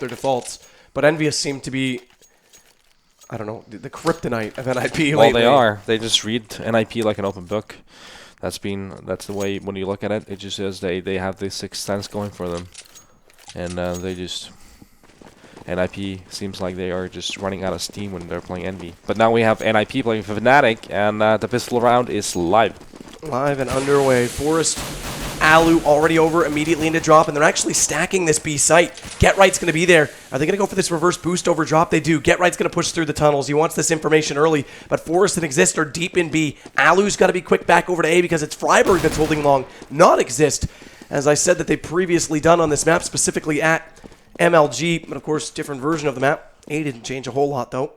their defaults. But Envious seem to be, I don't know, the kryptonite of NiP lately. Well, they are. They just read NiP like an open book. That's the way when you look at it. It just is they have this sixth sense going for them, and they just NiP seems like they are just running out of steam when they're playing Envy. But now we have NiP playing for Fnatic, and the pistol round is live. Live and underway. Forest, Alu already over immediately into drop, and they're actually stacking this B site. GetRight's going to be there. Are they going to go for this reverse boost over drop? They do. GetRight's going to push through the tunnels. He wants this information early, but Forest and Exist are deep in B. Alu's got to be quick back over to A because it's Freiburg that's holding long, not Exist. As I said that they've previously done on this map, specifically at MLG, but of course, different version of the map. A didn't change a whole lot, though.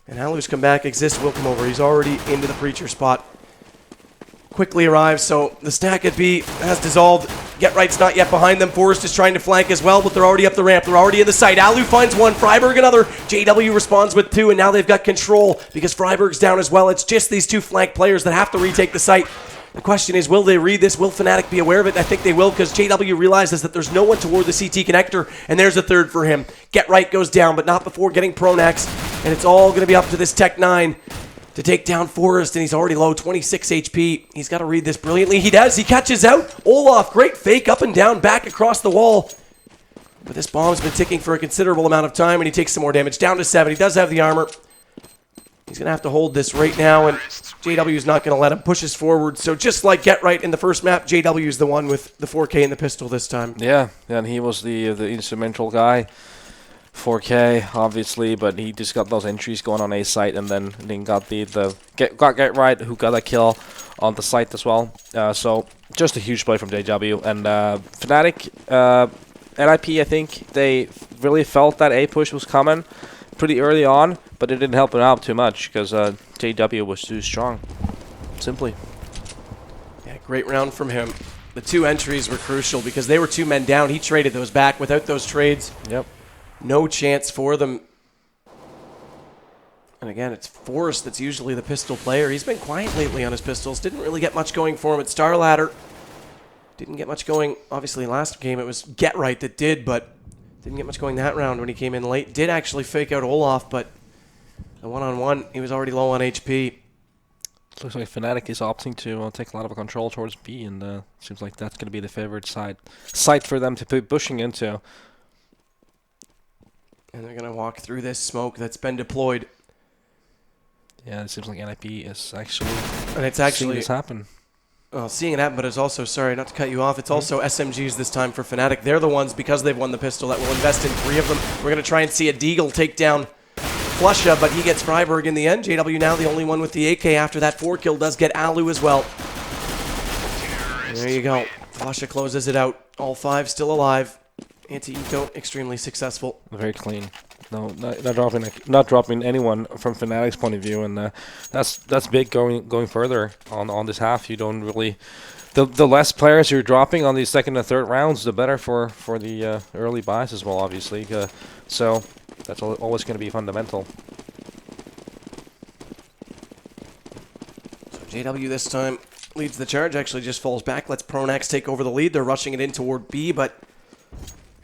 And Alu's come back. Exist will come over. He's already into the Preacher spot. Quickly arrives, so the stack at B has dissolved. GetRight's not yet behind them. Forest is trying to flank as well, but they're already up the ramp. They're already in the site. Alu finds one, Freiburg another. JW responds with two, and now they've got control because Freiburg's down as well. It's just these two flank players that have to retake the site. The question is, will they read this? Will Fnatic be aware of it? I think they will, because JW realizes that there's no one toward the CT connector, and there's a third for him. GetRight goes down, but not before getting Pronax, and it's all going to be up to this Tech 9 to take down Forest, and he's already low, 26 HP. He's got to read this brilliantly. He does. He catches out. Olaf, great fake up and down, back across the wall. But this bomb's been ticking for a considerable amount of time, and he takes some more damage. Down to 7. He does have the armor. He's going to have to hold this right now, and JW's not going to let him. Pushes forward. So just like GetRight in the first map, JW's the one with the 4K and the pistol this time. Yeah, and he was the instrumental guy. 4K, obviously, but he just got those entries going on A site, and then got GetRight, who got a kill on the site as well. So just a huge play from JW. And Fnatic, NiP, I think they really felt that A push was coming pretty early on, but it didn't help him out too much because JW was too strong. Simply. Yeah, great round from him. The two entries were crucial because they were 2 men down. He traded those back. Without those trades, yep, no chance for them. And again, it's Forrest that's usually the pistol player. He's been quiet lately on his pistols. Didn't really get much going for him at Star Ladder. Didn't get much going. Obviously, last game it was GetRight that did, but didn't get much going that round when he came in late. Did actually fake out Olaf, but the one-on-one, he was already low on HP. Looks like Fnatic is opting to take a lot of control towards B, and seems like that's going to be the favorite site for them to be pushing into. And they're going to walk through this smoke that's been deployed. Yeah, it seems like NiP is actually seeing this happen. Well, seeing it happen, but it's also, sorry, not to cut you off, it's also SMGs this time for Fnatic. They're the ones, because they've won the pistol, that will invest in 3 of them. We're going to try and see a Deagle take down Flusha, but he gets Freiburg in the end. JW now the only one with the AK after that 4 kill, does get Alu as well. There you go. Flusha closes it out. All 5 still alive. Anti-eco, extremely successful. Very clean. No, not dropping anyone from Fnatic's point of view, and that's big going further on this half. You don't really, the less players you're dropping on these second and third rounds, the better for the early buys as well, obviously. So that's always going to be fundamental. So JW this time leads the charge. Actually, just falls back. Lets Pronax take over the lead. They're rushing it in toward B, but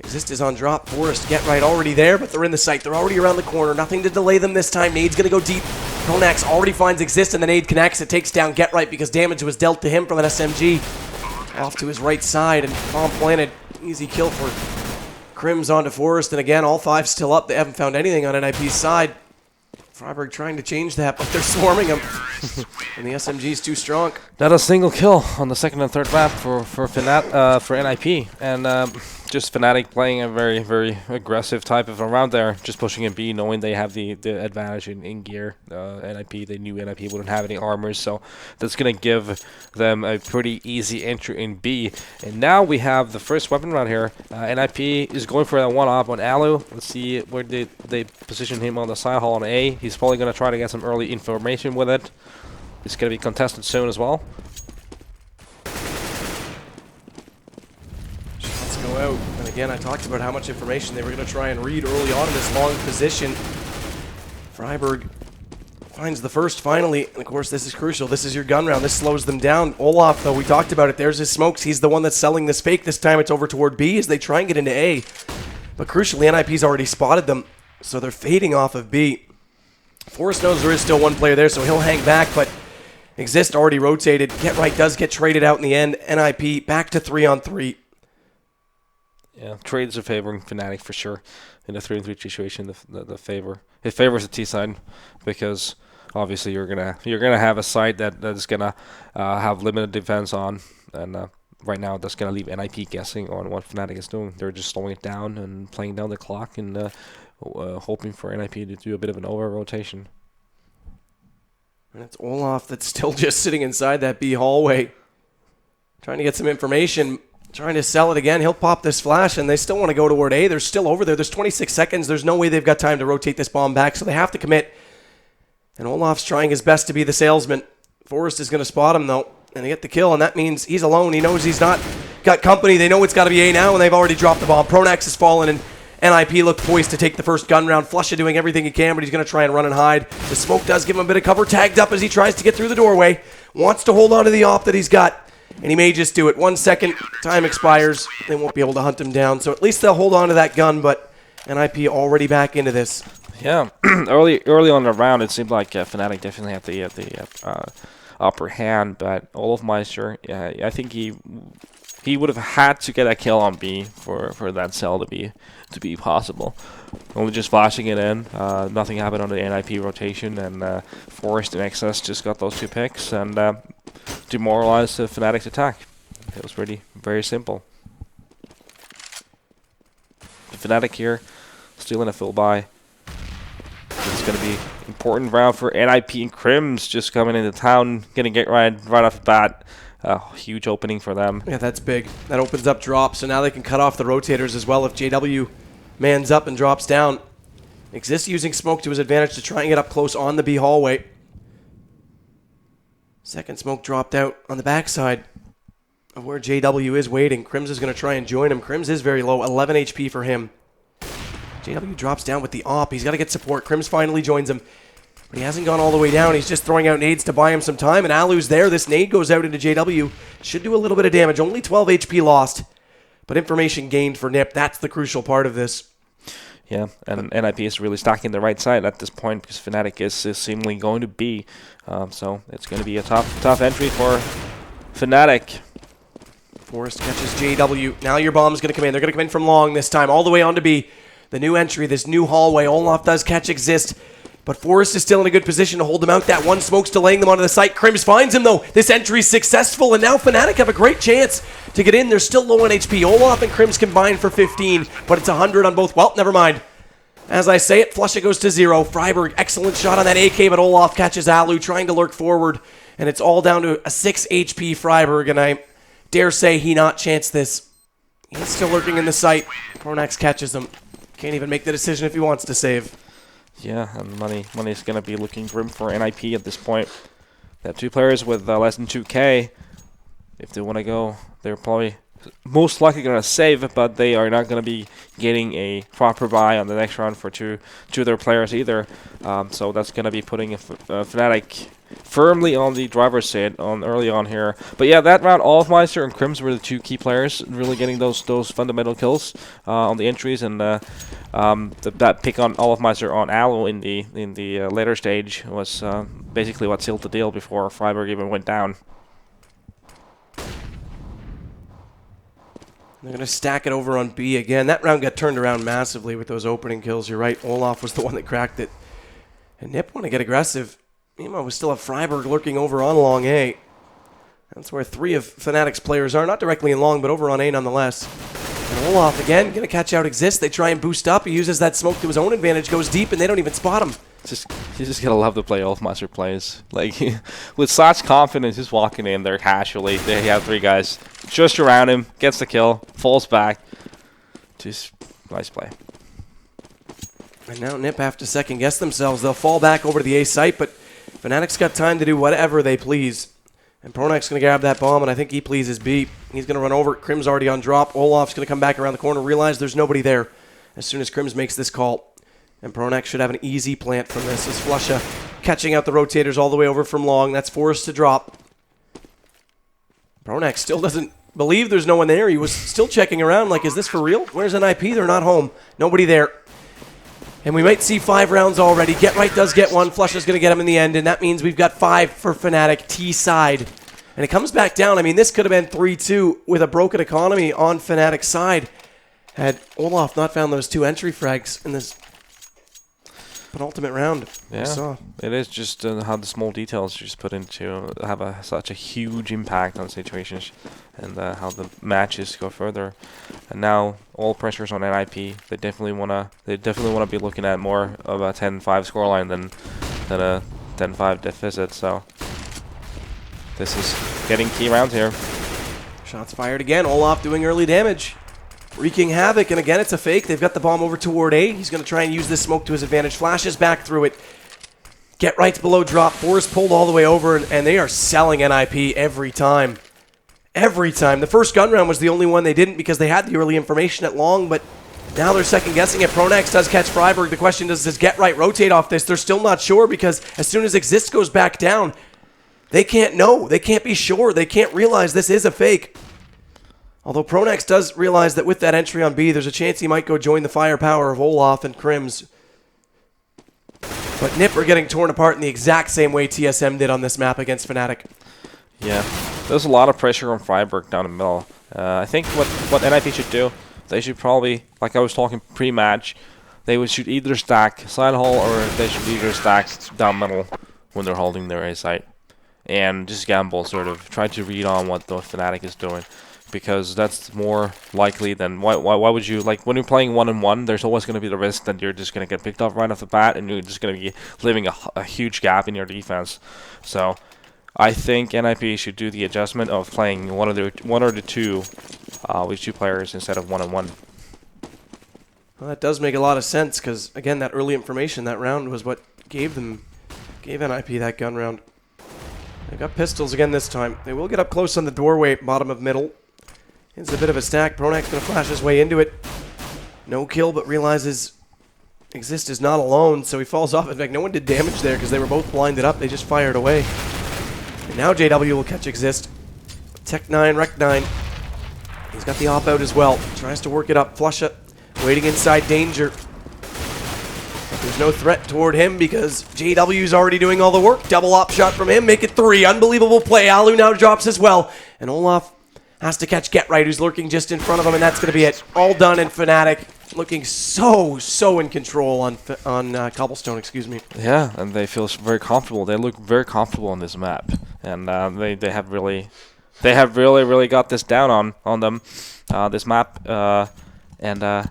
Exist is on drop. Forest, GetRight already there, but they're in the site. They're already around the corner. Nothing to delay them this time. Nade's going to go deep. Pronax already finds Exist, and the nade connects. It takes down GetRight because damage was dealt to him from an SMG. Off to his right side, and bomb planted. Easy kill for Crims onto Forest. And again, all 5 still up. They haven't found anything on NiP's side. Freiburg trying to change that, but they're swarming him. And the SMG's too strong. Not a single kill on the second and third map for NiP, and just Fnatic playing a very, very aggressive type of round there, just pushing in B, knowing they have the advantage in gear. NiP, they knew NiP wouldn't have any armors, so that's going to give them a pretty easy entry in B. And now we have the first weapon round here. NiP is going for that one-op on Alu. Let's see where they position him on the side hall on A. He's probably going to try to get some early information with it. It's going to be contested soon as well. Shots go out. And again, I talked about how much information they were going to try and read early on in this long position. Freiburg finds the first finally. And of course, this is crucial. This is your gun round. This slows them down. Olaf, though, we talked about it. There's his smokes. He's the one that's selling this fake. This time it's over toward B as they try and get into A. But crucially, NiP's already spotted them, so they're fading off of B. Forrest knows there is still one player there, so he'll hang back, but Exist already rotated. Get Right does get traded out in the end. NiP back to 3-on-3. Yeah, trades are favoring Fnatic for sure. In a 3-on-3 situation, it favors the T side, because obviously you're gonna have a side that is gonna have limited defense on, and right now that's gonna leave NiP guessing on what Fnatic is doing. They're just slowing it down and playing down the clock and hoping for NiP to do a bit of an over rotation. And it's Olaf that's still just sitting inside that B hallway, trying to get some information. Trying to sell it again. He'll pop this flash, and they still want to go toward A. They're still over there. There's 26 seconds. There's no way they've got time to rotate this bomb back, so they have to commit. And Olaf's trying his best to be the salesman. Forrest is going to spot him, though, and they get the kill, and that means he's alone. He knows he's not got company. They know it's got to be A now, and they've already dropped the bomb. Pronax has fallen, and NiP look poised to take the first gun round. Flusha doing everything he can, but he's going to try and run and hide. The smoke does give him a bit of cover. Tagged up as he tries to get through the doorway. Wants to hold on to the op that he's got. And he may just do it. 1 second, time expires. They won't be able to hunt him down. So at least they'll hold on to that gun, but NiP already back into this. Yeah, early on in the round, it seemed like Fnatic definitely had the upper hand, but Olofmeister, I think he would have had to get a kill on B for that sell to be possible. Only just flashing it in, nothing happened on the NiP rotation, and Forrest and XS just got those 2 picks and demoralized the Fnatic's attack. It was really very simple. The Fnatic here, still in a full buy. It's going to be important round for NiP and Crims just coming into town, getting Get right off the bat. Huge opening for them. Yeah, that's big. That opens up drop, so now they can cut off the rotators as well if JW mans up and drops down. Exist using smoke to his advantage to try and get up close on the B hallway. Second smoke dropped out on the backside of where JW is waiting. Crims is going to try and join him. Crims is very low, 11 HP for him. JW drops down with the op. He's got to get support. Crims finally joins him. But he hasn't gone all the way down. He's just throwing out nades to buy him some time. And Alu's there. This nade goes out into JW. Should do a little bit of damage. Only 12 HP lost. But information gained for NiP. That's the crucial part of this. Yeah, and NiP is really stacking the right side at this point because Fnatic is seemingly going to be. So it's going to be a tough entry for Fnatic. Forrest catches JW. Now your bomb's going to come in. They're going to come in from long this time. All the way on to B. The new entry, this new hallway. Olaf does catch Exist. But Forrest is still in a good position to hold them out. That one smoke's delaying them onto the site. Crims finds him, though. This entry's successful, and now Fnatic have a great chance to get in. They're still low on HP. Olaf and Crims combined for 15, but it's 100 on both. Well, never mind. As I say it, Flusha goes to 0. Freiberg, excellent shot on that AK, but Olaf catches Alu, trying to lurk forward, and it's all down to a 6 HP Freiberg, and I dare say he not chanced this. He's still lurking in the site. Pronax catches him. Can't even make the decision if he wants to save. Yeah, and money's going to be looking grim for NiP at this point. They have 2 players with less than 2k. If they want to go, they're probably most likely going to save, but they are not going to be getting a proper buy on the next round for two of their players either. So that's going to be putting Fnatic firmly on the driver's seat early on here. But yeah, that round, Olofmeister and Crims were the 2 key players, really getting those fundamental kills on the entries, and that pick on Olofmeister on Aloe in the later stage was basically what sealed the deal before Freiberg even went down. They're going to stack it over on B again. That round got turned around massively with those opening kills. You're right, Olaf was the one that cracked it. And NiP want to get aggressive. Meanwhile, we still have Freiberg lurking over on long A. That's where 3 of Fnatic's players are. Not directly in long, but over on A nonetheless. And Olaf again, going to catch out Exist. They try and boost up. He uses that smoke to his own advantage, goes deep, and they don't even spot him. You just gotta love the play Olofmeister plays. Like, with such confidence, just walking in there casually. They have 3 guys just around him, gets the kill, falls back. Just nice play. And now NiP have to second guess themselves. They'll fall back over to the A site, but Fnatic's got time to do whatever they please. And Pronak's going to grab that bomb, and I think he pleases B. He's going to run over it. Crims already on drop. Olaf's going to come back around the corner, realize there's nobody there as soon as Crims makes this call. And Pronak should have an easy plant from this as Flusha catching out the rotators all the way over from long. That's Forrest to drop. Pronak still doesn't believe there's no one there. He was still checking around like, is this for real? Where's NiP? They're not home. Nobody there. And we might see 5 rounds already. Get Right does get one. Flush is going to get him in the end, and that means we've got 5 for Fnatic T side. And it comes back down. I mean, this could have been 3-2 with a broken economy on Fnatic's side. Had Olaf not found those 2 entry frags in this penultimate round. Yeah, it is just how the small details just put into have such a huge impact on situations, and how the matches go further. And now all pressure's on NiP. They definitely wanna be looking at more of a 10-5 scoreline than a 10-5 deficit. So this is getting key rounds here. Shots fired again. Olaf doing early damage, wreaking havoc, and again it's a fake. They've got the bomb over toward A. He's going to try and use this smoke to his advantage. Flashes back through it. Get Right's below drop. Forrest pulled all the way over, and they are selling NiP every time. Every time. The first gun round was the only one they didn't because they had the early information at long, but now they're second guessing it. Pronax does catch Freiburg. The question is, does Get Right rotate off this? They're still not sure because as soon as Exist goes back down, they can't know. They can't be sure. They can't realize this is a fake. Although Pronax does realize that with that entry on B, there's a chance he might go join the firepower of Olaf and Crims. But NiP are getting torn apart in the exact same way TSM did on this map against Fnatic. Yeah, there's a lot of pressure on Freiburg down the middle. I think what NiP should do, they should probably, like I was talking pre-match, they should either stack side hall or they should either stack down middle when they're holding their A site. And just gamble, sort of, try to read on what the Fnatic is doing. Because that's more likely than why would you, like, when you're playing 1-on-1, there's always going to be the risk that you're just going to get picked off right off the bat and you're just going to be leaving a huge gap in your defense. So I think NiP should do the adjustment of playing one or the two with 2 players instead of 1-on-1. Well, that does make a lot of sense because, again, that early information, that round was what gave NiP that gun round. They've got pistols again this time. They will get up close on the doorway, bottom of middle. It's a bit of a stack. Pronax going to flash his way into it. No kill, but realizes Exist is not alone, so he falls off. In fact, no one did damage there because they were both blinded up. They just fired away. And now JW will catch Exist. Tech 9, Rec 9. He's got the op out as well. Tries to work it up. Flush it. Waiting inside danger. But there's no threat toward him because JW's already doing all the work. Double op shot from him. Make it 3. Unbelievable play. Alu now drops as well. And Olaf has to catch Get Right, who's lurking just in front of him, and that's going to be it. All done in Fnatic. Looking so in control on Cobblestone, excuse me. Yeah, and they feel very comfortable. They look very comfortable on this map. And they have really got this down on them, this map. And 7-1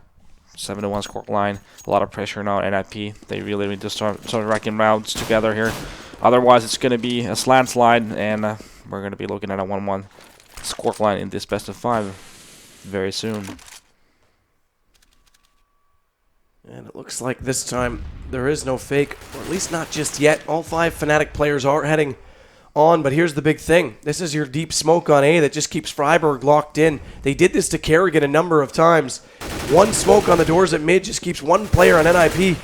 scoreline. A lot of pressure now on NiP. They really need to start racking rounds together here. Otherwise, it's going to be a slant slide, and we're going to be looking at a 1-1 scoreline in this best of 5 very soon. And it looks like this time there is no fake, or at least not just yet. All 5 Fnatic players are heading on, but here's the big thing. This is your deep smoke on A that just keeps Freiburg locked in. They did this to Kerrigan a number of times. One smoke on the doors at mid just keeps one player on NiP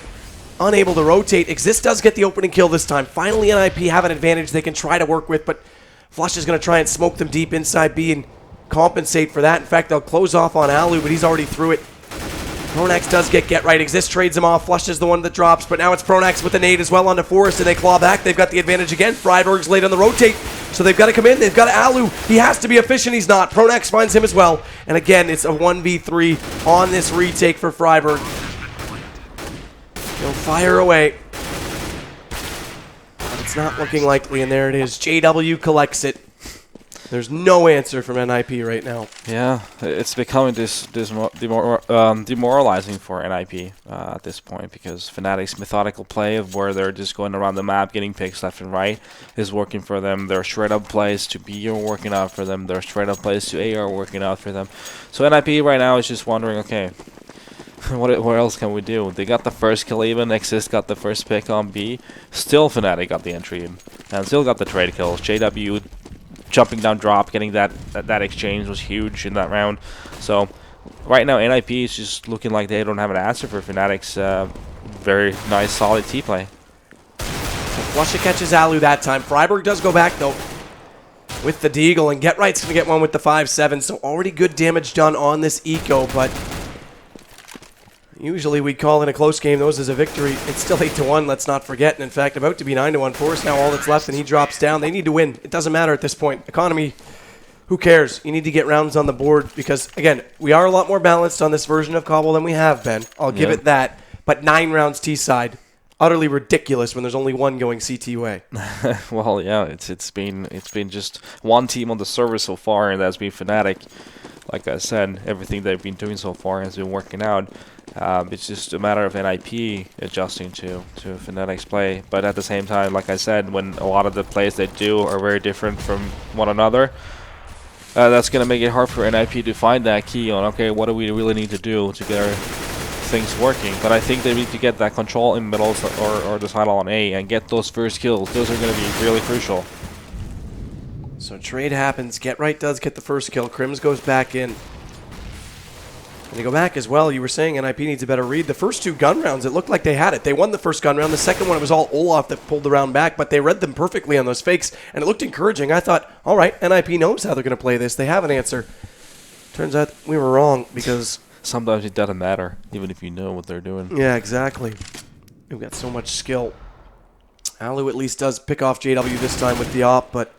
unable to rotate. Exist does get the opening kill this time. Finally, NiP have an advantage they can try to work with, but Flush is going to try and smoke them deep inside B and compensate for that. In fact, they'll close off on Alu, but he's already through it. Pronax does get right. Exist trades him off. Flush is the one that drops, but now it's Pronax with a nade as well onto Forrest, and they claw back. They've got the advantage again. Freiburg's late on the rotate, so they've got to come in. They've got Alu. He has to be efficient. He's not. Pronax finds him as well, and again, it's a 1v3 on this retake for Freiburg. He'll fire away. But it's not looking likely, and there it is. JW collects it. There's no answer from NiP right now. Yeah, it's becoming demoralizing for NiP at this point, because Fnatic's methodical play of where they're just going around the map getting picks left and right is working for them. Their straight-up plays to B are working out for them. Their straight-up plays to A are working out for them. So NiP right now is just wondering, okay, what else can we do? They got the first kill even. Exist got the first pick on B. Still Fnatic got the entry and still got the trade kills. JW jumping down drop, getting that exchange was huge in that round. So right now NiP is just looking like they don't have an answer for Fnatic's very nice solid T play. Flusha catches Alu that time. Freiburg does go back though. with the Deagle, and Get Right's going to get one with the 5-7, so already good damage done on this eco, but usually we call in a close game those as a victory. It's still 8-1, let's not forget, and in fact, about to be 9-1. Forrest now all that's left, and he drops down. They need to win. It doesn't matter at this point. Economy, who cares? You need to get rounds on the board, because, again, we are a lot more balanced on this version of Cobble than we have been. I'll give it that, but 9 rounds T-side. Utterly ridiculous when there's only one going CT way. Well, yeah, it's been just one team on the server so far, and that's been Fnatic. Like I said, everything they've been doing so far has been working out. It's just a matter of NiP adjusting to Fnatic's play. But at the same time, like I said, when a lot of the plays they do are very different from one another, that's going to make it hard for NiP to find that key on, okay, what do we really need to do to get our things working. But I think they need to get that control in middle or the side on A and get those first kills. Those are going to be really crucial. So trade happens. Get Right does get the first kill. Crims goes back in. And they go back as well. You were saying NiP needs a better read. The first 2 gun rounds, it looked like they had it. They won the first gun round. The second one, it was all Olaf that pulled the round back, but they read them perfectly on those fakes, and it looked encouraging. I thought, all right, NiP knows how they're going to play this. They have an answer. Turns out we were wrong, because sometimes it doesn't matter, even if you know what they're doing. yeah, exactly. We've got so much skill. Alu at least does pick off JW this time with the op, but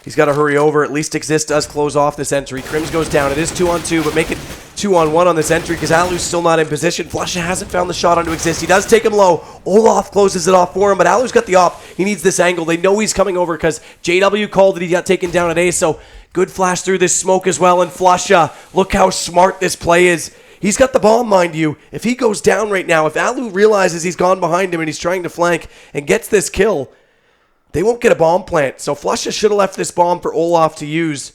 he's got to hurry over. At least Exist does close off this entry. Crims goes down. It is 2-on-2, but make it 2-on-1 on this entry because Alu's still not in position. Flusha hasn't found the shot onto Exist. He does take him low. Olaf closes it off for him, but Alu's got the op. He needs this angle. They know he's coming over because JW called that he got taken down at A, so good flash through this smoke as well. And Flusha, look how smart this play is. He's got the bomb, mind you. If he goes down right now, if Alu realizes he's gone behind him and he's trying to flank and gets this kill, they won't get a bomb plant. So Flusha should have left this bomb for Olaf to use.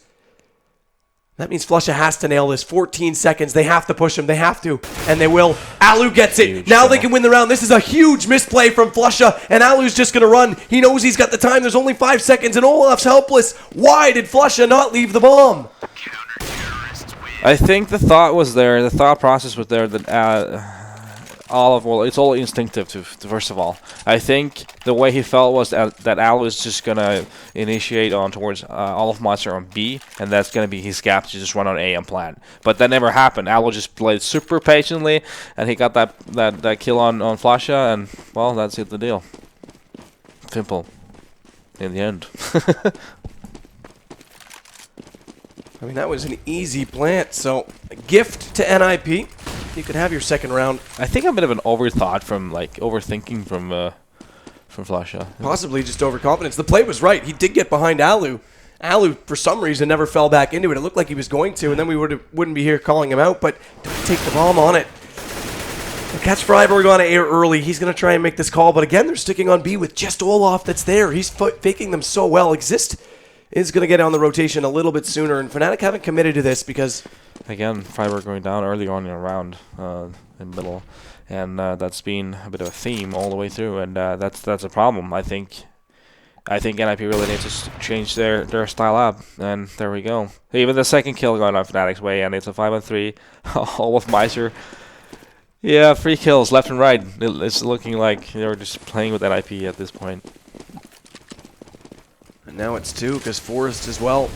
That means Flusha has to nail this. 14 seconds. They have to push him. They have to. And they will. Alu gets it. Huge now they can win the round. This is a huge misplay from Flusha. And Alu's just going to run. He knows he's got the time. There's only 5 seconds. And Olaf's helpless. Why did Flusha not leave the bomb? I think the thought was there. The thought process was there that it's all instinctive. First of all, I think the way he felt was that Alu is just gonna initiate on towards Olafmeister on B, and that's gonna be his gap to just run on A and plant. But that never happened. Alu just played super patiently, and he got that kill on Flusha, and well, that's it. The deal. Simple. In the end. I mean, that was an easy plant. So, a gift to NiP. You could have your second round. I think a bit of an overthought from overthinking from Flusha. Possibly just overconfidence. The play was right. He did get behind Alu. Alu, for some reason, never fell back into it. It looked like he was going to, and then we wouldn't be here calling him out, but don't take the bomb on it. And catch Freiburg on air early. He's going to try and make this call, but again, they're sticking on B with just Olaf that's there. He's faking them so well. Exist is going to get on the rotation a little bit sooner, and Fnatic haven't committed to this because... Again, Freiburg going down early on in a round in middle, and that's been a bit of a theme all the way through, and that's a problem. I think NiP really needs to change their style up, and there we go. Even the second kill going on Fnatic's way, and it's a 5-on-3. Olafmeister. Yeah, 3 kills left and right. It's looking like they're just playing with NiP at this point. And now it's 2 because Forrest as well.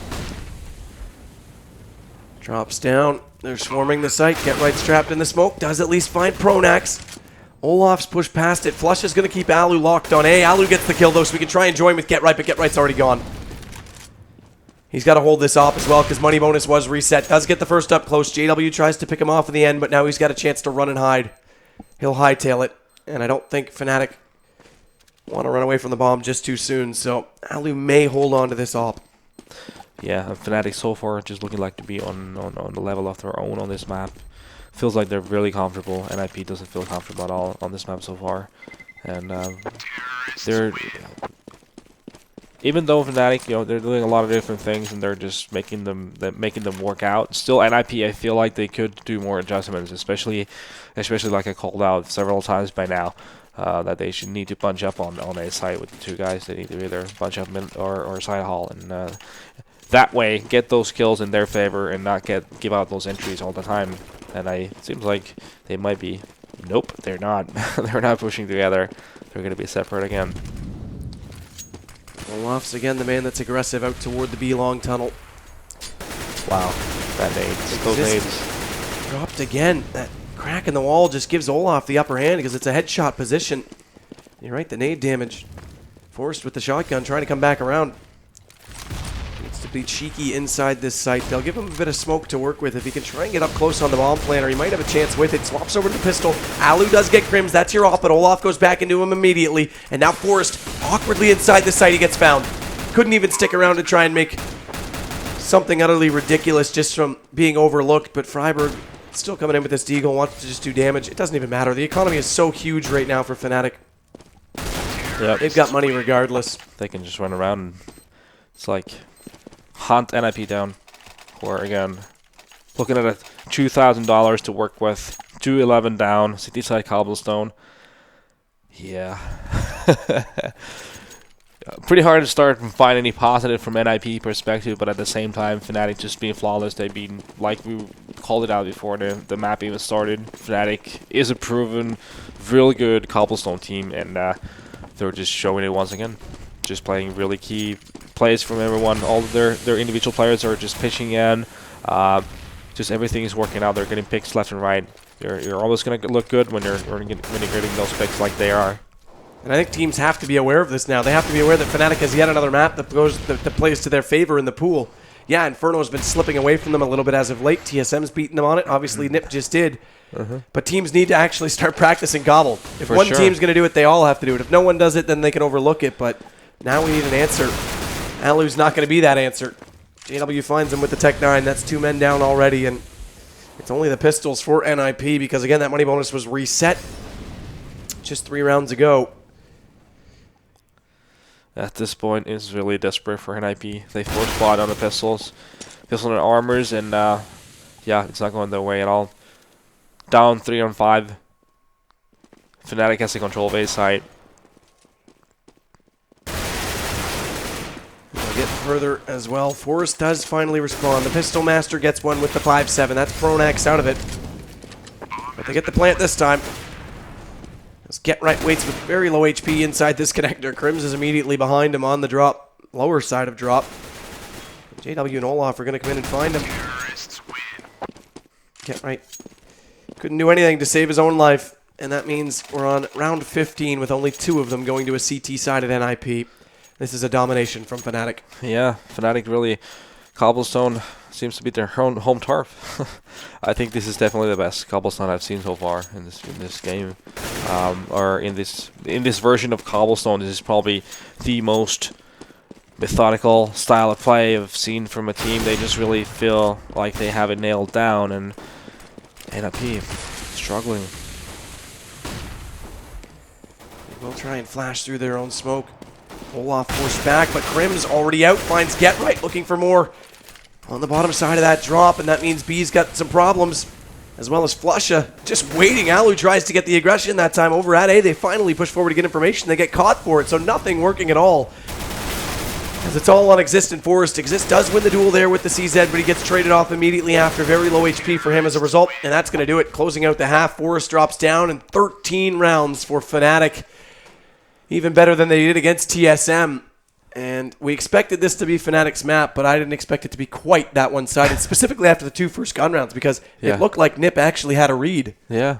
Drops down. They're swarming the site. Get Right's trapped in the smoke. Does at least find Pronax. Olaf's pushed past it. Flush is going to keep Alu locked on A. Alu gets the kill though, so we can try and join with Get Right, but Get Right's already gone. He's got to hold this off as well because money bonus was reset. Does get the first up close. JW tries to pick him off in the end, but now he's got a chance to run and hide. He'll hightail it, and I don't think Fnatic want to run away from the bomb just too soon, so Alu may hold on to this op. Yeah, Fnatic so far just looking like to be on the level of their own on this map. Feels like they're really comfortable. NiP doesn't feel comfortable at all on this map so far, and they're even though Fnatic, they're doing a lot of different things and they're just making them work out. Still, NiP, I feel like they could do more adjustments, especially like I called out several times by now. That they should need to bunch up on a site with the 2 guys. They need to either bunch up mid or side hall, and that way get those kills in their favor and not give out those entries all the time. And it seems like they might be. Nope, they're not. They're not pushing together. They're going to be separate again. Olaf's again the man that's aggressive out toward the B long tunnel. Wow. That nades. Those nades. Dropped again. That crack in the wall just gives Olaf the upper hand because it's a headshot position. You're right, the nade damage. Forced with the shotgun, trying to come back around. Needs to be cheeky inside this site. They'll give him a bit of smoke to work with. If he can try and get up close on the bomb planter, he might have a chance with it. Swaps over to the pistol. Alu does get Crims. That's your off, but Olaf goes back into him immediately. And now Forrest, awkwardly inside the site, he gets found. Couldn't even stick around to try and make something utterly ridiculous just from being overlooked. But Freiburg still coming in with this deagle, wants to just do damage. It doesn't even matter. The economy is so huge right now for Fnatic. Yep. They've got money regardless. They can just run around and it's like hunt NiP down. Or again, looking at a $2,000 to work with. 211 down, city side cobblestone. Yeah. Pretty hard to start and find any positive from NiP perspective, but at the same time, Fnatic just being flawless. They've been, like we called it out before the map even started, Fnatic is a proven, really good cobblestone team, and they're just showing it once again. Just playing really key plays from everyone. All of their individual players are just pitching in. Just everything is working out. They're getting picks left and right. You're always going to look good when you're getting those picks like they are. And I think teams have to be aware of this now. They have to be aware that Fnatic has yet another map that plays to their favor in the pool. Yeah, Inferno's been slipping away from them a little bit as of late. TSM's beaten them on it. Obviously, NiP just did. But teams need to actually start practicing Gobble. If one team's going to do it, they all have to do it. If no one does it, then they can overlook it. But now we need an answer. Alu's not going to be that answer. JW finds him with the Tech 9. That's 2 men down already. And it's only the pistols for NiP because, again, that money bonus was reset just 3 rounds ago. At this point, it's really desperate for NiP. They force spot on the pistols, pistol and armors, and yeah, it's not going their way at all. Down 3 on 5. Fnatic has the control of A site. They'll get further as well. Forrest does finally respond. The Pistol Master gets one with the 5-7. That's Pronax out of it. But they get the plant this time. Get right waits with very low HP inside this connector. Crims is immediately behind him on the drop, lower side of drop. JW and Olaf are going to come in and find him. Get right. Couldn't do anything to save his own life, and that means we're on round 15 with only 2 of them going to a CT side at NiP. This is a domination from Fnatic. Yeah, Fnatic really, cobblestone seems to be their home turf. I think this is definitely the best cobblestone I've seen so far in this game, or in this version of cobblestone. This is probably the most methodical style of play I've seen from a team. They just really feel like they have it nailed down, and NiP struggling. They will try and flash through their own smoke. Olaf forced back, but Crims already out. Finds Get Right, looking for more on the bottom side of that drop, and that means B's got some problems, as well as Flusha. Just waiting. Alu tries to get the aggression that time over at A. They finally push forward to get information. They get caught for it, so nothing working at all. As it's all on Exist and Forrest. Exist does win the duel there with the CZ, but he gets traded off immediately after. Very low HP for him as a result, and that's going to do it. Closing out the half, Forrest drops down, and 13 rounds for Fnatic. Even better than they did against TSM. And we expected this to be Fnatic's map, but I didn't expect it to be quite that one-sided, specifically after the 2 first gun rounds, because it looked like NiP actually had a read. Yeah,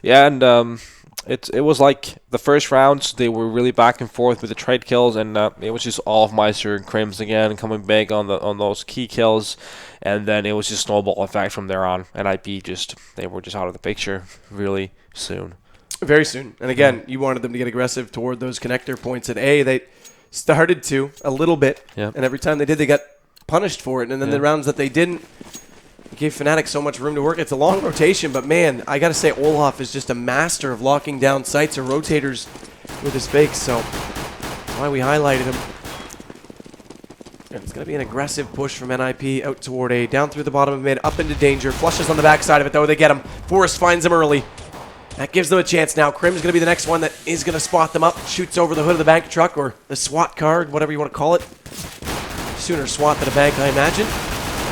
and it was like the first rounds, they were really back and forth with the trade kills, and it was just all of Meister and Crims again coming big on those key kills, and then it was just snowball effect from there on. And NiP they were just out of the picture really soon. Very soon. And again, you wanted them to get aggressive toward those connector points at A. They started to a little bit, and every time they did, they got punished for it. And then the rounds that they didn't, it gave Fnatic so much room to work. It's a long rotation, but man, I got to say, Olaf is just a master of locking down sites or rotators with his fakes, so that's why we highlighted him. And it's going to be an aggressive push from NiP out toward A, down through the bottom of mid, up into danger. Flushes on the backside of it, though. They get him. Forrest finds him early. That gives them a chance now. Crim's going to be the next one that is going to spot them up. Shoots over the hood of the bank truck, or the SWAT card, whatever you want to call it. Sooner SWAT than a bank, I imagine.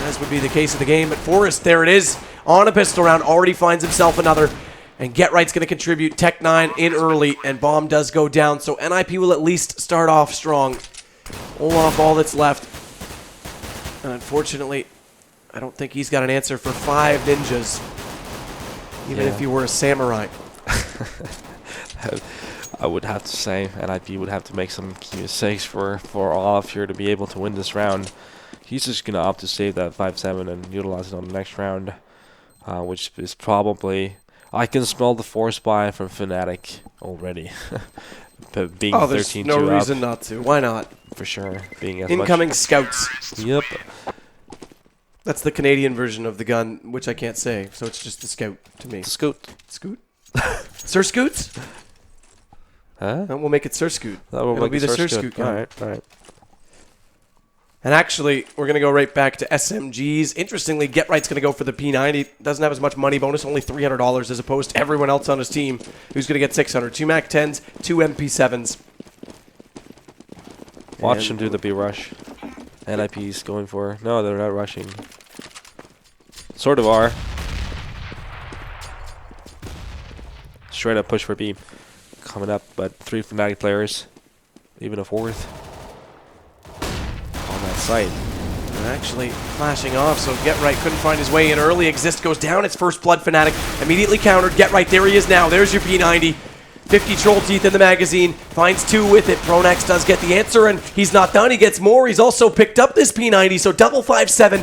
As would be the case of the game. But Forrest, there it is. On a pistol round, already finds himself another. And Get Right's going to contribute. Tech 9 in early, and Bomb does go down. So NiP will at least start off strong. Olaf, all that's left. And unfortunately, I don't think he's got an answer for 5 ninjas. Even if he were a samurai. I would have to say, NiP would have to make some key mistakes for Olaf here to be able to win this round. He's just going to opt to save that 5-7 and utilize it on the next round, which is probably... I can smell the force buy from Fnatic already. Being there's 13-2 no up, reason not to. Why not? for sure. Being as Incoming scouts. Yep. That's the Canadian version of the gun, which I can't say, so it's just the scout to me. Scoot. Scoot? Sir Scoots? Huh? And we'll make it Sir Scoot. It'll be the Sir Scoot gun. Alright, alright. And actually, we're going to go right back to SMGs. Interestingly, Get Right's going to go for the P90. Doesn't have as much money bonus, only $300, as opposed to everyone else on his team who's going to get 600. 2 Mac 10s, 2 MP7s. Watch them do the B rush. NiP's going for... No, they're not rushing. Sort of are. Straight up push for B. Coming up, but 3 Fnatic players. Even a 4th. On that site. And actually flashing off, so Get Right couldn't find his way in early. Exist goes down. It's first blood. Fnatic immediately countered. Get Right, there he is now. There's your P90. 50 troll teeth in the magazine. Finds 2 with it. Pronax does get the answer, and he's not done. He gets more. He's also picked up this P90, so double 5-7.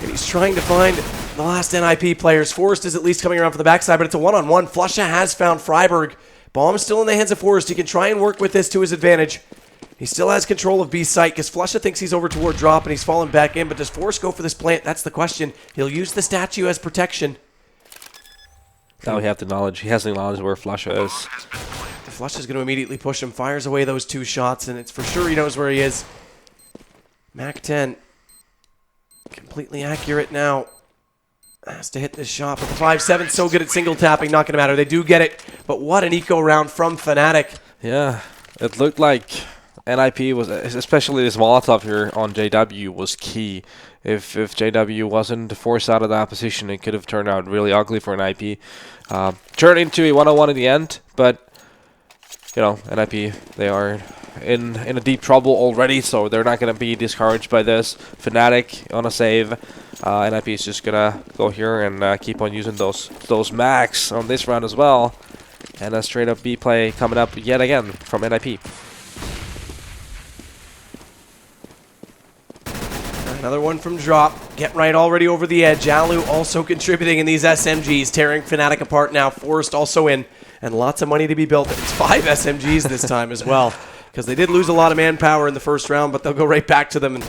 And he's trying to find the last NiP players. Forrest is at least coming around for the backside, but it's a one-on-one. Flusha has found Freiburg. Bomb still in the hands of Forrest. He can try and work with this to his advantage. He still has control of B site because Flusha thinks he's over toward drop and he's fallen back in, but does Forrest go for this plant? That's the question. He'll use the statue as protection. Now we have the knowledge. He has the knowledge where Flusha is. Flusha's going to immediately push him, fires away those 2 shots, and it's for sure he knows where he is. Mac 10. Completely accurate now. Has to hit this shot, but the 5-7 so good at single tapping, not going to matter. They do get it, but what an eco round from Fnatic. Yeah, it looked like NiP was, especially this Molotov here on JW, was key. If JW wasn't forced out of that position, it could have turned out really ugly for NiP. Turned into a 1-on-1 in the end, but you know, NiP, they are in a deep trouble already, so they're not going to be discouraged by this. Fnatic on a save. NiP is just going to go here and keep on using those max on this round as well. And a straight up B play coming up yet again from NiP. Another one from drop. Get Right already over the edge. Alu also contributing in these SMGs, tearing Fnatic apart now. Forrest also in, and lots of money to be built. It's 5 SMGs this time as well, because they did lose a lot of manpower in the first round, but they'll go right back to them. And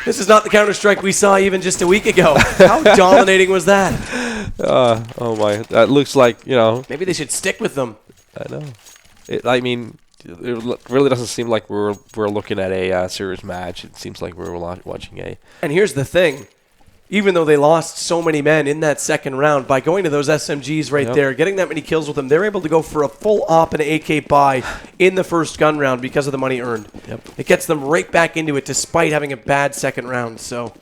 this is not the Counter-Strike we saw even just a week ago. How dominating was that? Oh my, that looks like, you know. Maybe they should stick with them. I know. I mean, it really doesn't seem like we're looking at a serious match. It seems like we're watching a... And here's the thing. Even though they lost so many men in that second round, by going to those SMGs right there, getting that many kills with them, they're able to go for a full op and an AK buy in the first gun round because of the money earned. Yep. It gets them right back into it despite having a bad second round. So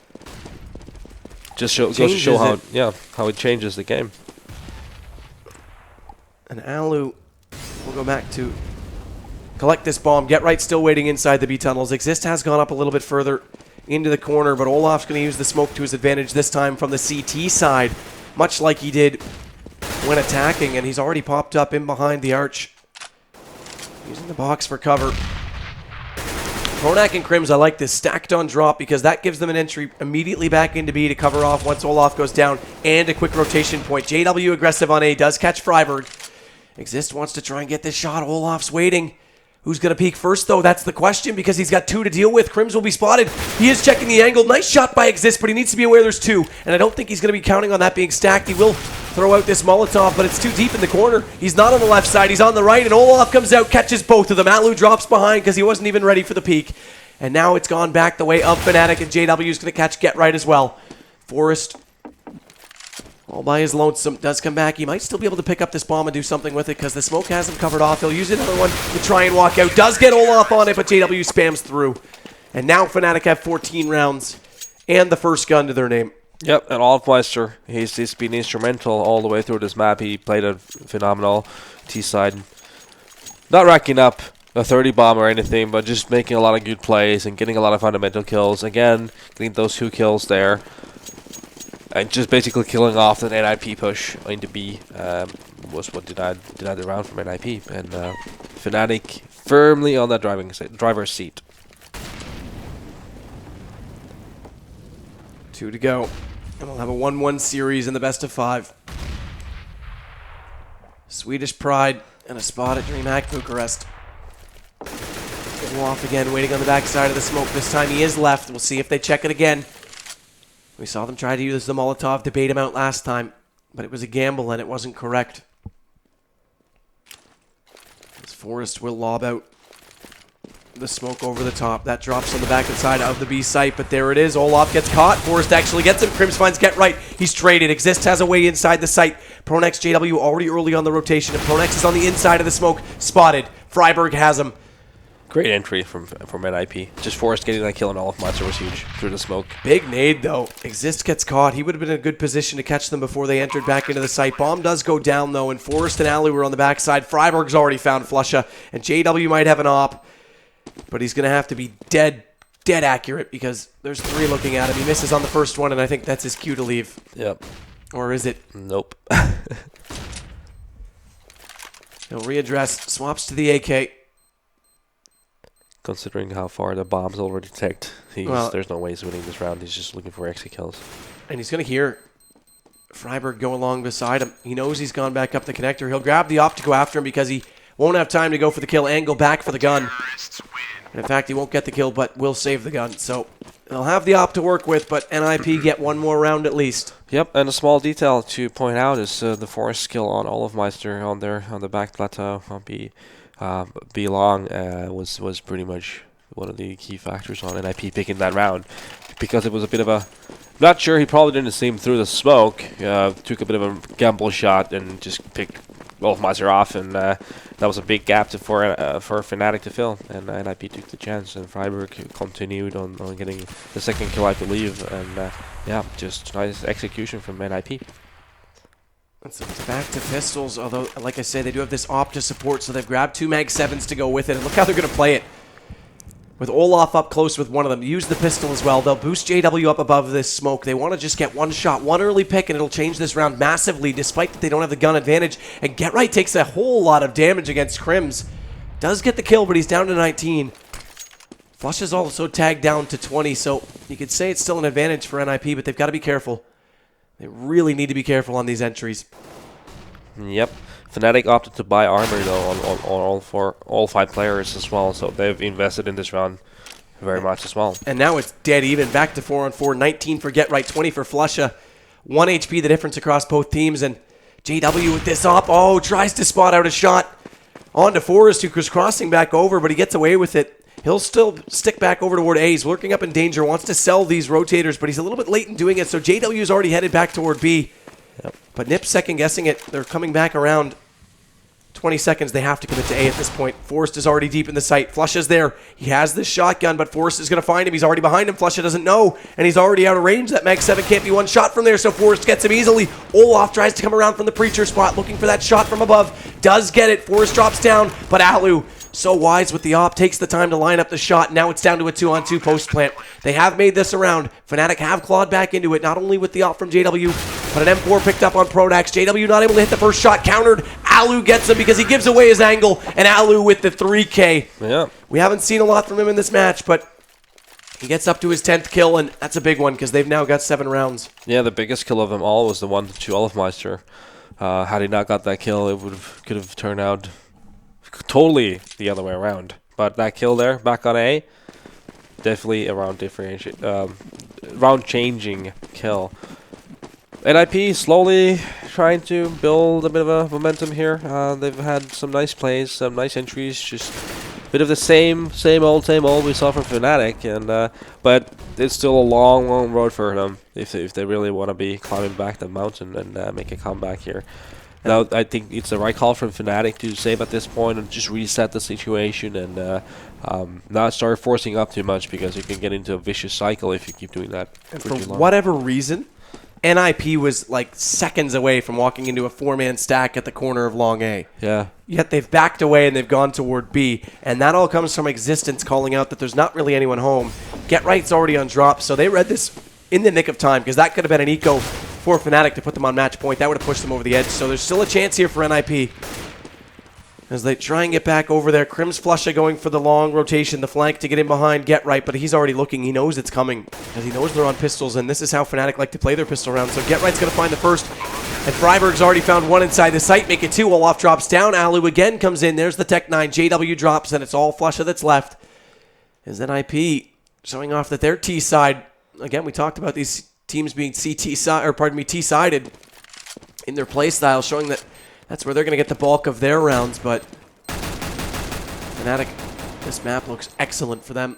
just goes to show how it changes the game. And Alu will go back to collect this bomb. Get Right still waiting inside the B tunnels. Exist has gone up a little bit further into the corner, but Olaf's going to use the smoke to his advantage this time from the CT side, much like he did when attacking, and he's already popped up in behind the arch. Using the box for cover. Pronac and Crims, I like this stacked on drop because that gives them an entry immediately back into B to cover off once Olaf goes down, and a quick rotation point. JW aggressive on A, does catch Freiburg. Exist wants to try and get this shot. Olaf's waiting. Who's going to peek first, though? That's the question, because he's got 2 to deal with. Crims will be spotted. He is checking the angle. Nice shot by Exist, but he needs to be aware there's 2. And I don't think he's going to be counting on that being stacked. He will throw out this Molotov, but it's too deep in the corner. He's not on the left side. He's on the right, and Olaf comes out, catches both of them. Alu drops behind because he wasn't even ready for the peek. And now it's gone back the way of Fnatic, and JW is going to catch Get Right as well. Forrest, all by his lonesome, does come back. He might still be able to pick up this bomb and do something with it because the smoke has him covered off. He'll use another one to try and walk out. Does get Olaf on it, but JW spams through. And now Fnatic have 14 rounds and the first gun to their name. Yep, and Olafmeister, he's been instrumental all the way through this map. He played a phenomenal T-side. Not racking up a 30 bomb or anything, but just making a lot of good plays and getting a lot of fundamental kills. Again, getting those 2 kills there. And just basically killing off the NiP push into B was what denied the round from NiP. And Fnatic firmly on that driver's seat. 2 to go. And we'll have a 1-1 series in the best of 5. Swedish Pride and a spot at DreamHack Bucharest. Go off again, waiting on the backside of the smoke. This time he is left. We'll see if they check it again. We saw them try to use the Molotov to bait him out last time, but it was a gamble and it wasn't correct. This Forest will lob out the smoke over the top. That drops on the back side of the B site, but there it is. Olaf gets caught. Forest actually gets him. Crims finds Get Right. He's traded. Exist has a way inside the site. Pronex JW already early on the rotation, and Pronex is on the inside of the smoke. Spotted. Freiburg has him. Great entry from NiP. Just Forrest getting that kill on all of Monster was huge through the smoke. Big nade, though. Exist gets caught. He would have been in a good position to catch them before they entered back into the site. Bomb does go down, though, and Forrest and Alu were on the backside. Freiburg's already found Flusha, and JW might have an op, but he's going to have to be dead accurate because there's 3 looking at him. He misses on the first one, and I think that's his cue to leave. Yep. Or is it? Nope. He'll readdress. Swaps to the AK. Considering how far the bomb's already ticked, Well, there's no way he's winning this round. He's just looking for exit kills. And he's going to hear Freiburg go along beside him. He knows he's gone back up the connector. He'll grab the op to go after him because he won't have time to go for the kill and go back for the gun. And in fact, he won't get the kill, but will save the gun. So they'll have the op to work with, but NiP get 1 more round at least. Yep, and a small detail to point out is the Forest kill on Olafmeister on the back plateau on B long was pretty much one of the key factors on NiP picking that round, because it was a bit of a, not sure, he probably didn't see him through the smoke, took a bit of a gamble shot and just picked Olafmeister off, and that was a big gap for Fnatic to fill, and NiP took the chance, and Freiburg continued on getting the second kill, I believe, and yeah, just nice execution from NiP. So it's back to pistols, although, like I said, they do have this op to support, so they've grabbed 2 Mag 7s to go with it, and look how they're going to play it. With Olaf up close with one of them, use the pistol as well. They'll boost JW up above this smoke. They want to just get 1 shot, 1 early pick, and it'll change this round massively, despite that they don't have the gun advantage. And Get Right takes a whole lot of damage against Crims. Does get the kill, but he's down to 19. Flush is also tagged down to 20, so you could say it's still an advantage for NiP, but they've got to be careful. They really need to be careful on these entries. Yep. Fnatic opted to buy armor, though, on all 5 players as well, so they've invested in this round very much as well. And now it's dead even. Back to 4-on-4. 19 for Get Right, 20 for Flusha. 1 HP the difference across both teams, and JW with this op. Oh, tries to spot out a shot onto Forrest, who was crossing back over, but he gets away with it. He'll still stick back over toward A. He's lurking up in danger, wants to sell these rotators, but he's a little bit late in doing it, so JW's already headed back toward B. Yep. But NiP's second-guessing it. They're coming back around 20 seconds. They have to commit to A at this point. Forrest is already deep in the site. Flusha's there. He has this shotgun, but Forrest is going to find him. He's already behind him. Flusha doesn't know, and he's already out of range. That Mag 7 can't be one shot from there, so Forrest gets him easily. Olaf tries to come around from the Preacher spot, looking for that shot from above. Does get it. Forrest drops down, but Alu, so wise with the op, takes the time to line up the shot. Now it's down to a 2-on-2 post plant. They have made this around. Fnatic have clawed back into it, not only with the op from JW, but an M4 picked up on Prodax. JW not able to hit the first shot, countered. Alu gets him because he gives away his angle, and Alu with the 3K. Yeah. We haven't seen a lot from him in this match, but he gets up to his 10th kill, and that's a big one because they've now got 7 rounds. Yeah, the biggest kill of them all was the one to Olafmeister. Had he not got that kill, it could have turned out totally the other way around. But that kill there, back on A, definitely a round-changing kill. NiP slowly trying to build a bit of a momentum here. They've had some nice plays, some nice entries, just a bit of the same old we saw from Fnatic, and but it's still a long road for them if they really want to be climbing back the mountain and make a comeback here. Now, I think it's the right call from Fnatic to save at this point and just reset the situation and not start forcing up too much, because you can get into a vicious cycle if you keep doing that. And for whatever reason, NiP was like seconds away from walking into a 4-man stack at the corner of Long A. Yeah. Yet they've backed away and they've gone toward B. And that all comes from Existence calling out that there's not really anyone home. Get Right's already on drop, so they read this in the nick of time because that could have been an eco for Fnatic to put them on match point. That would have pushed them over the edge. So there's still a chance here for NiP as they try and get back over there. Crim's Flusha going for the long rotation, the flank to get in behind Get Right, but he's already looking. He knows it's coming because he knows they're on pistols, and this is how Fnatic like to play their pistol round. So Get Right's going to find the first, and Freiburg's already found one inside the site. Make it two. Olaf drops down. Alu again comes in. There's the Tech 9. JW drops, and it's all Flusha that's left. As NiP showing off that their T side, again, we talked about these teams being T-sided in their play style, showing that that's where they're going to get the bulk of their rounds, but Fnatic, this map looks excellent for them.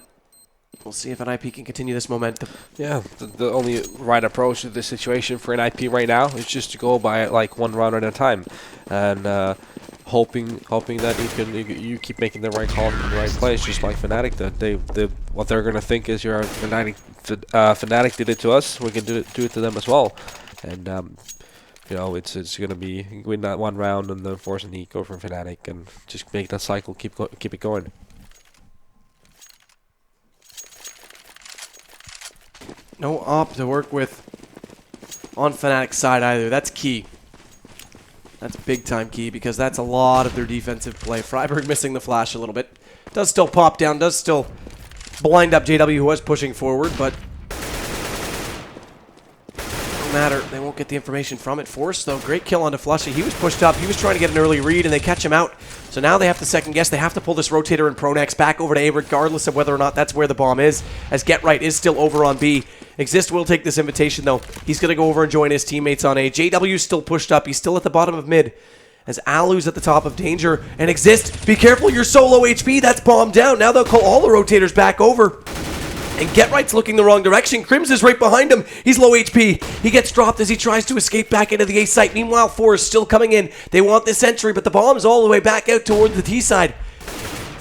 We'll see if NiP can continue this momentum. Yeah, the only right approach to this situation for NiP right now is just to go by like one round at a time, and hoping that you keep making the right call in the right place, just like Fnatic. That what they're gonna think is you're Fnatic did it to us, we can do it to them as well, and you know, it's gonna be win that one round and then force an eco from Fnatic and just make that cycle keep it going. No op to work with on Fnatic's side either. That's key. That's big time key because that's a lot of their defensive play. Freiburg missing the flash a little bit. Does still pop down, does still blind up JW, who was pushing forward, but no matter. They won't get the information from it. Force, though, great kill onto Flusha. He was pushed up. He was trying to get an early read, and they catch him out. So now they have to second guess. They have to pull this rotator and Pronex back over to A, regardless of whether or not that's where the bomb is, as Get Right is still over on B. Exist will take this invitation, though. He's going to go over and join his teammates on A. JW's still pushed up. He's still at the bottom of mid, as Alu's at the top of danger. And Exist, be careful, you're so low HP. That's bombed down. Now they'll call all the rotators back over. And Get Right's looking the wrong direction. Crims is right behind him. He's low HP. He gets dropped as he tries to escape back into the A site. Meanwhile, 4 is still coming in. They want this entry, but the bomb's all the way back out towards the T side.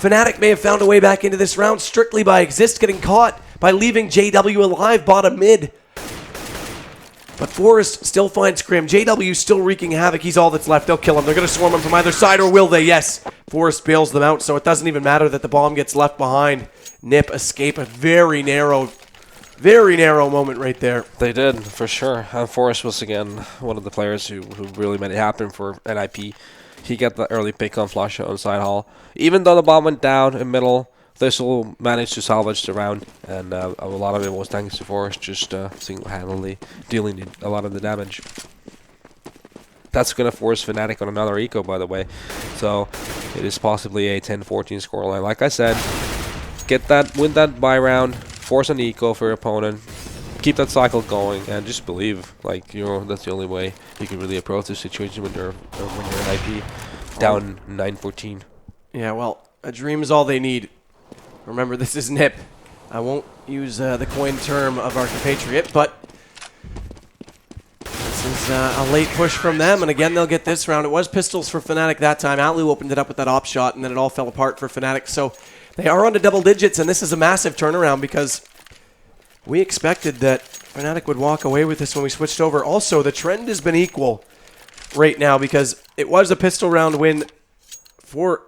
Fnatic may have found a way back into this round strictly by Exist getting caught by leaving JW alive bottom mid. But Forrest still finds Crim. JW still wreaking havoc. He's all that's left. They'll kill him. They're going to swarm him from either side, or will they? Yes. Forrest bails them out, so it doesn't even matter that the bomb gets left behind. NiP escape a very narrow moment right there. They did, for sure. And Forrest was, again, one of the players who really made it happen for NiP. He got the early pick on Flusha on side hall. Even though the bomb went down in middle, they still managed to salvage the round, and a lot of it was thanks to Forrest just single-handedly dealing a lot of the damage. That's going to force Fnatic on another eco, by the way. So it is possibly a 10-14 scoreline. Like I said, win that buy round, force an eco for your opponent, keep that cycle going, and just believe, like, you know, that's the only way you can really approach this situation when you're NiP down 9-14. Yeah, well, a dream is all they need. Remember, this is NiP. I won't use the coined term of our compatriot, but this is a late push from them, and again, they'll get this round. It was pistols for Fnatic that time. Alu opened it up with that op shot, and then it all fell apart for Fnatic. So they are on to double digits, and this is a massive turnaround because we expected that Fnatic would walk away with this when we switched over. Also, the trend has been equal right now because it was a pistol round win for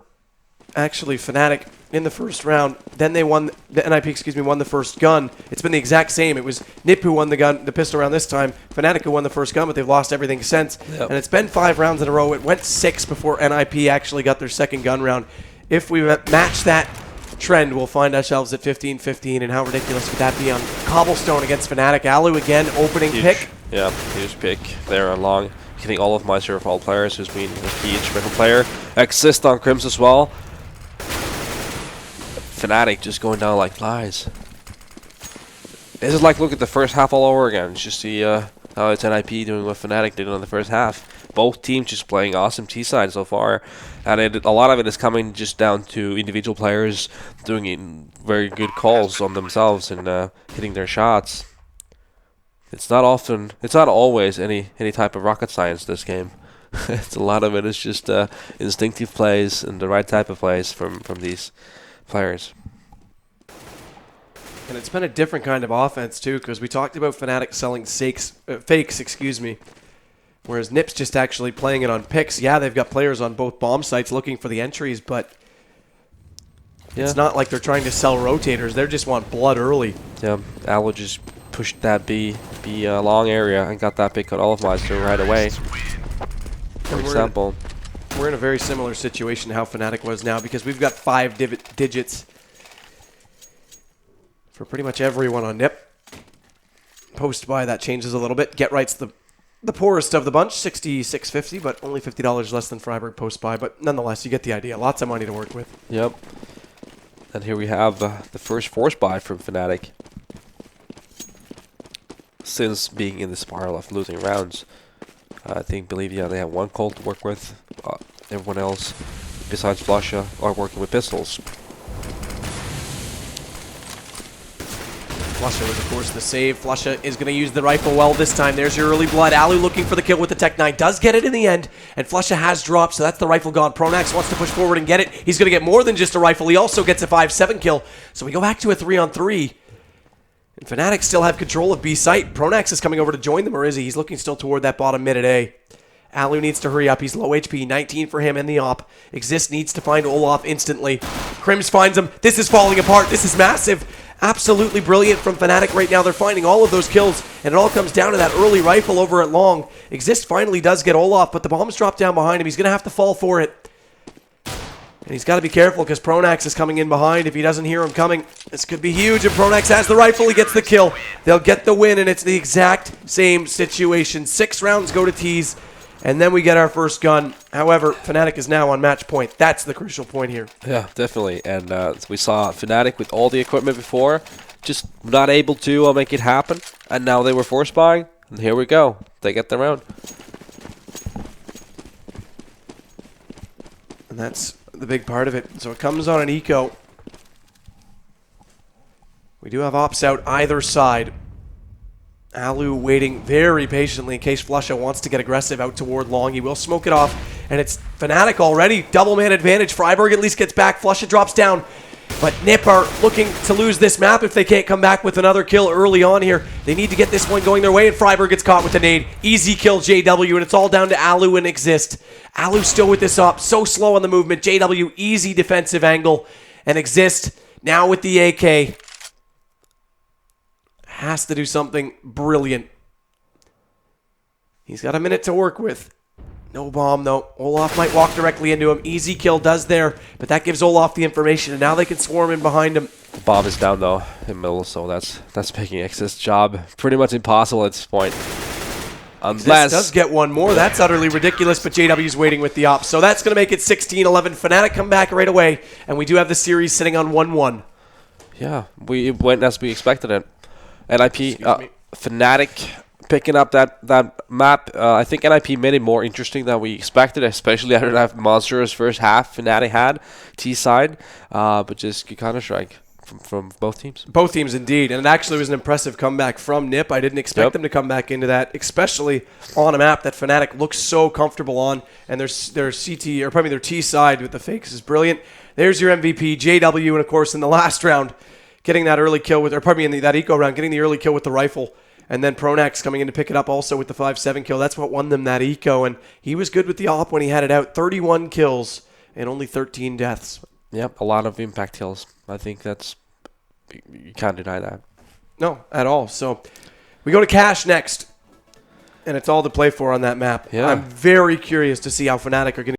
actually Fnatic in the first round. Then they won, the NiP, won the first gun. It's been the exact same. It was NiP who won the pistol round this time, Fnatic who won the first gun, but they've lost everything since. Yep. And it's been 5 rounds in a row. It went 6 before NiP actually got their second gun round. If we match that trend, we'll find ourselves at 15-15, and how ridiculous would that be on Cobblestone against Fnatic? Alu again, opening huge pick. Yeah, huge pick there on long. I think all of my serve all players who's been a key instrumental player. Exist on Crims as well. Fnatic just going down like flies. This is like, look at the first half all over again. Just see how it's NiP doing what Fnatic did on the first half. Both teams just playing awesome T-side so far. And a lot of it is coming just down to individual players doing very good calls on themselves and hitting their shots. It's not always any type of rocket science this game. It's a lot of it is just instinctive plays and the right type of plays from these players. And it's been a different kind of offense, too, because we talked about Fnatic selling fakes, excuse me, whereas NiP's just actually playing it on picks. Yeah, they've got players on both bomb sites looking for the entries, but it's not like they're trying to sell rotators. They just want blood early. Yeah, Allo just pushed that B long area and got that pick on all of Meister right away. For example. We're in a very similar situation to how Fnatic was now because we've got 5 digits for pretty much everyone on NiP. Post-buy, that changes a little bit. Get Right's the poorest of the bunch, $66.50, but only $50 less than Freiburg post-buy. But nonetheless, you get the idea. Lots of money to work with. Yep. And here we have the first force buy from Fnatic since being in the spiral of losing rounds. I believe they have one Colt to work with. Everyone else, besides Flusha, are working with pistols. Flusha was, of course, the save. Flusha is going to use the rifle well this time. There's your early blood. Alu looking for the kill with the Tech 9. Does get it in the end, and Flusha has dropped, so that's the rifle gone. Pronax wants to push forward and get it. He's going to get more than just a rifle. He also gets a 5-7 kill, so we go back to a 3-on-3. And Fnatic still have control of B site. Pronax is coming over to join them, or is he? He's looking still toward that bottom mid at A. Alu needs to hurry up. He's low HP. 19 for him in the op. Exist needs to find Olaf instantly. Crims finds him. This is falling apart. This is massive. Absolutely brilliant from Fnatic right now. They're finding all of those kills, and it all comes down to that early rifle over at Long. Exist finally does get Olaf, but the bombs drop down behind him. He's going to have to fall for it. And he's got to be careful because Pronax is coming in behind. If he doesn't hear him coming, this could be huge. And Pronax has the rifle. He gets the kill. They'll get the win, and it's the exact same situation. 6 rounds go to Tease, and then we get our first gun. However, Fnatic is now on match point. That's the crucial point here. Yeah, definitely. And we saw Fnatic with all the equipment before, just not able to make it happen. And now they were force buying, and here we go. They get the round. And that's the big part of it. So it comes on an eco. We do have ops out either side. Alu waiting very patiently in case Flusha wants to get aggressive out toward Long. He will smoke it off, and it's Fnatic already. Double man advantage. Freiburg at least gets back. Flusha drops down. But NiP are looking to lose this map if they can't come back with another kill early on here. They need to get this one going their way, and Freiburg gets caught with a nade. Easy kill, JW, and it's all down to Alu and Exist. Alu still with this up, so slow on the movement. JW, easy defensive angle, and Exist now with the AK. Has to do something brilliant. He's got a minute to work with. No bomb, though. Olaf might walk directly into him. Easy kill does there, but that gives Olaf the information, and now they can swarm in behind him. The bomb is down, though, in middle, so that's making Exist's job pretty much impossible at this point. Unless does get one more. That's utterly ridiculous, but JW's waiting with the op. So that's going to make it 16-11. Fnatic come back right away, and we do have the series sitting on 1-1. Yeah, we went as we expected it. NiP, Fnatic picking up that map. I think NiP made it more interesting than we expected, especially after that monstrous first half Fnatic had, T-side. But just good Counter-Strike from both teams. Both teams, indeed. And it actually was an impressive comeback from NiP. I didn't expect them to come back into that, especially on a map that Fnatic looks so comfortable on. And their CT, or probably their T-side with the fakes is brilliant. There's your MVP, JW, and of course in the last round, getting that early kill with, or pardon me, in that eco round, getting the early kill with the rifle. And then Pronax coming in to pick it up also with the 5-7 kill. That's what won them that eco. And he was good with the op when he had it out. 31 kills and only 13 deaths. Yep, a lot of impact kills. I think you can't deny that. No, at all. So we go to Cash next. And it's all to play for on that map. Yeah. I'm very curious to see how Fnatic are going to